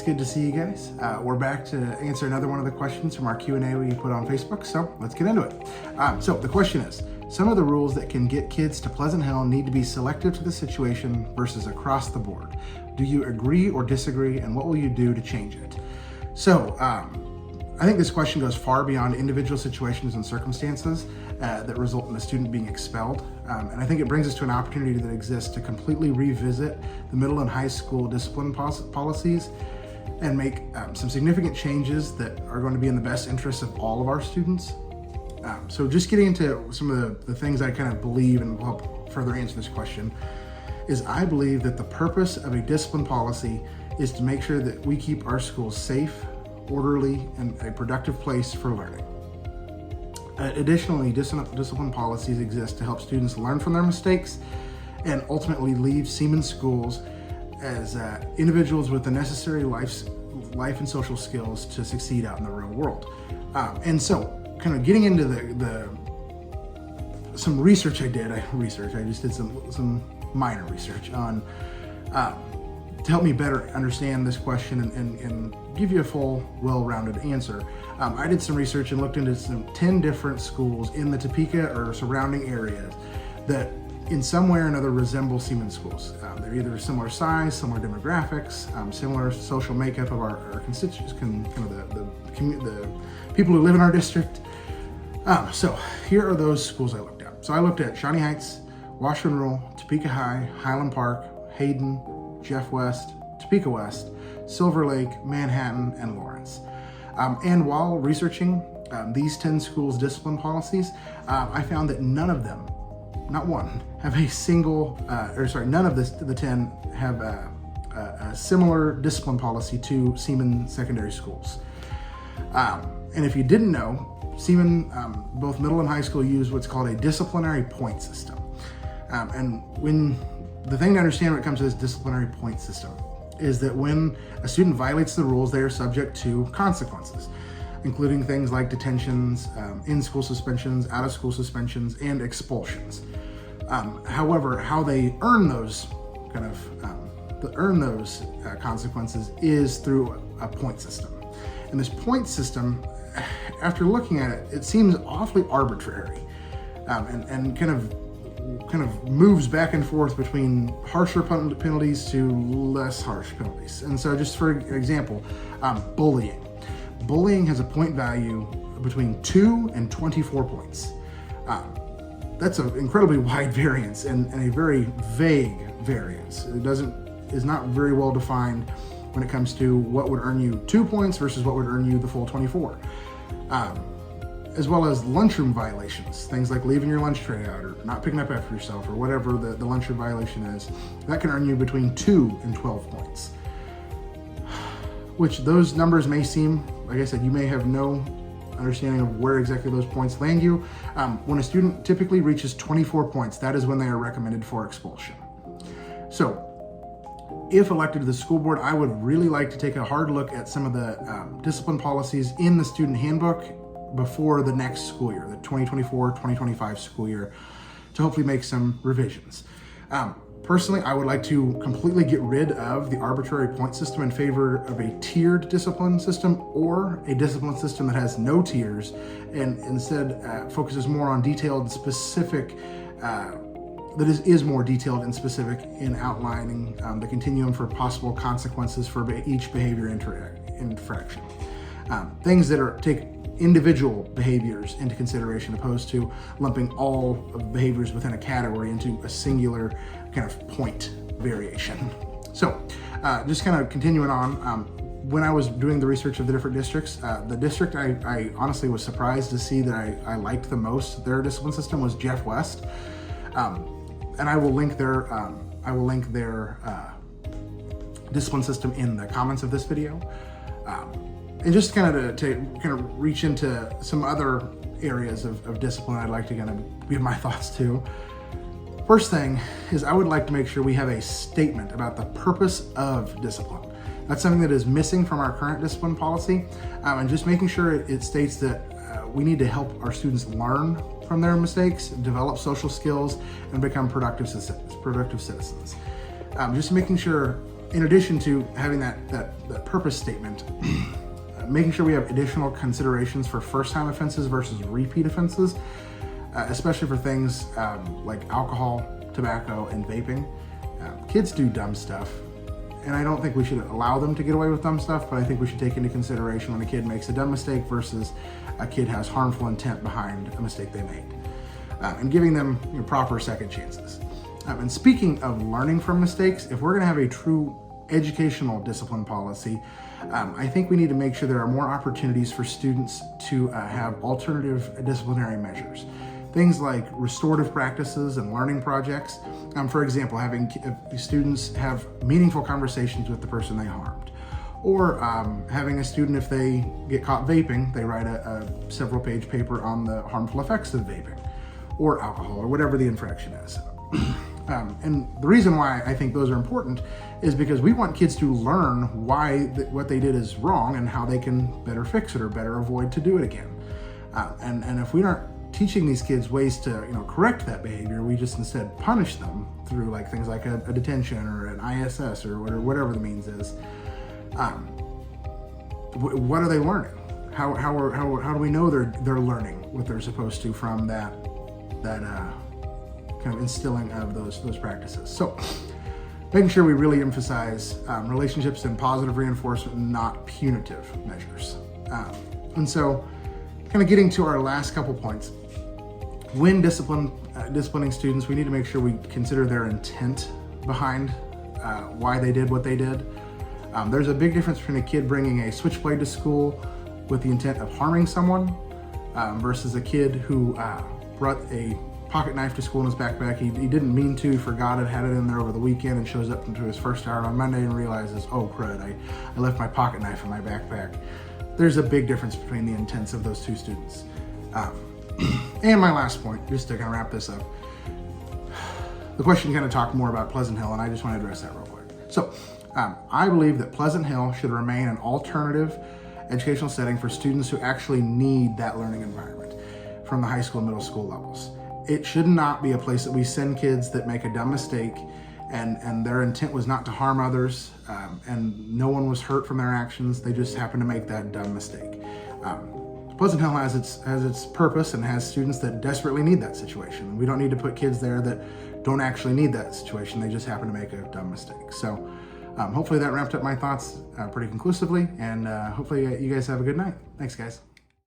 It's good to see you guys. We're back to answer another one of the questions from our Q&A we put on Facebook, so let's get into it. So the question is, some of the rules that can get kids to Pleasant Hill need to be selective to the situation versus across the board. Do you agree or disagree, and what will you do to change it? So I think this question goes far beyond individual situations and circumstances that result in a student being expelled. And I think it brings us to an opportunity that exists to completely revisit the middle and high school discipline policies and make some significant changes that are going to be in the best interest of all of our students. So just getting into some of the things I kind of believe and will help further answer this question is I believe that the purpose of a discipline policy is to make sure that we keep our schools safe, orderly, and a productive place for learning. Additionally, discipline policies exist to help students learn from their mistakes and ultimately leave Seaman schools as individuals with the necessary life and social skills to succeed out in the real world. And so, kind of getting into some research I just did some minor research on to help me better understand this question and give you a full, well-rounded answer. I did some research and looked into 10 different schools in the Topeka or surrounding areas that in some way or another resemble Seaman schools. They're either similar size, similar demographics, similar social makeup of our constituents, the people who live in our district. So here are those schools I looked at. So I looked at Shawnee Heights, Washburn Rural, Topeka High, Highland Park, Hayden, Jeff West, Topeka West, Silver Lake, Manhattan, and Lawrence. And while researching these 10 schools' discipline policies, I found that none of them, not one, have a single, none of the 10 have a similar discipline policy to Seaman secondary schools. And if you didn't know, Seaman, both middle and high school, use what's called a disciplinary point system. And the thing to understand when it comes to this disciplinary point system is that when a student violates the rules, they are subject to consequences, including things like detentions, in-school suspensions, out-of-school suspensions, and expulsions. However, how they earn those consequences is through a point system. And this point system, after looking at it, it seems awfully arbitrary and kind of moves back and forth between harsher penalties to less harsh penalties. And so just for example, bullying. Bullying has a point value between 2 and 24 points. That's an incredibly wide variance and a very vague variance. It is not very well defined when it comes to what would earn you 2 points versus what would earn you the full 24. As well as lunchroom violations, things like leaving your lunch tray out or not picking up after yourself or whatever the lunchroom violation is, that can earn you between 2 and 12 points. Which those numbers may seem, like I said, you may have no understanding of where exactly those points land you. When a student typically reaches 24 points, that is when they are recommended for expulsion. So, if elected to the school board, I would really like to take a hard look at some of the discipline policies in the student handbook before the next school year, the 2024-2025 school year, to hopefully make some revisions. Personally, I would like to completely get rid of the arbitrary point system in favor of a tiered discipline system or a discipline system that has no tiers and instead focuses more on detailed and specific, that is more detailed and specific in outlining the continuum for possible consequences for each behavior infraction. Things that take individual behaviors into consideration opposed to lumping all of behaviors within a category into a singular kind of point variation. So just kind of continuing on, when I was doing the research of the different districts, the district I honestly was surprised to see that I liked the most their discipline system was Jeff West. And I will link their discipline system in the comments of this video. And just kind of reach into some other areas of discipline I'd like to kind of give my thoughts to. First thing is I would like to make sure we have a statement about the purpose of discipline. That's something that is missing from our current discipline policy, and just making sure it states that we need to help our students learn from their mistakes, develop social skills, and become productive citizens. Just making sure in addition to having that purpose statement, making sure we have additional considerations for first-time offenses versus repeat offenses, especially for things like alcohol, tobacco, and vaping. Kids do dumb stuff, and I don't think we should allow them to get away with dumb stuff, but I think we should take into consideration when a kid makes a dumb mistake versus a kid has harmful intent behind a mistake they made, and giving them proper second chances. And speaking of learning from mistakes, if we're going to have a true educational discipline policy, I think we need to make sure there are more opportunities for students to have alternative disciplinary measures. Things like restorative practices and learning projects. For example, having students have meaningful conversations with the person they harmed. Or having a student, if they get caught vaping, they write a several-page paper on the harmful effects of vaping or alcohol or whatever the infraction is. And the reason why I think those are important is because we want kids to learn why what they did is wrong and how they can better fix it or better avoid to do it again. And if we aren't teaching these kids ways to correct that behavior, we just instead punish them through things like a detention or an ISS or whatever the means is. What are they learning? How do we know they're learning what they're supposed to from that kind of instilling of those practices? So making sure we really emphasize relationships and positive reinforcement, not punitive measures. And so kind of getting to our last couple points. When disciplining students, we need to make sure we consider their intent behind why they did what they did. There's a big difference between a kid bringing a switchblade to school with the intent of harming someone versus a kid who brought a pocket knife to school in his backpack. He didn't mean to, forgot it, had it in there over the weekend, and shows up into his first hour on Monday and realizes, oh crud, I left my pocket knife in my backpack. There's a big difference between the intents of those two students. And my last point, just to kind of wrap this up, the question kind of talked more about Pleasant Hill, and I just want to address that real quick. So I believe that Pleasant Hill should remain an alternative educational setting for students who actually need that learning environment from the high school and middle school levels. It should not be a place that we send kids that make a dumb mistake and their intent was not to harm others, and no one was hurt from their actions. They just happened to make that dumb mistake. Pleasant Hill has its purpose and has students that desperately need that situation. We don't need to put kids there that don't actually need that situation. They just happen to make a dumb mistake. So hopefully that wrapped up my thoughts pretty conclusively, and hopefully you guys have a good night. Thanks, guys.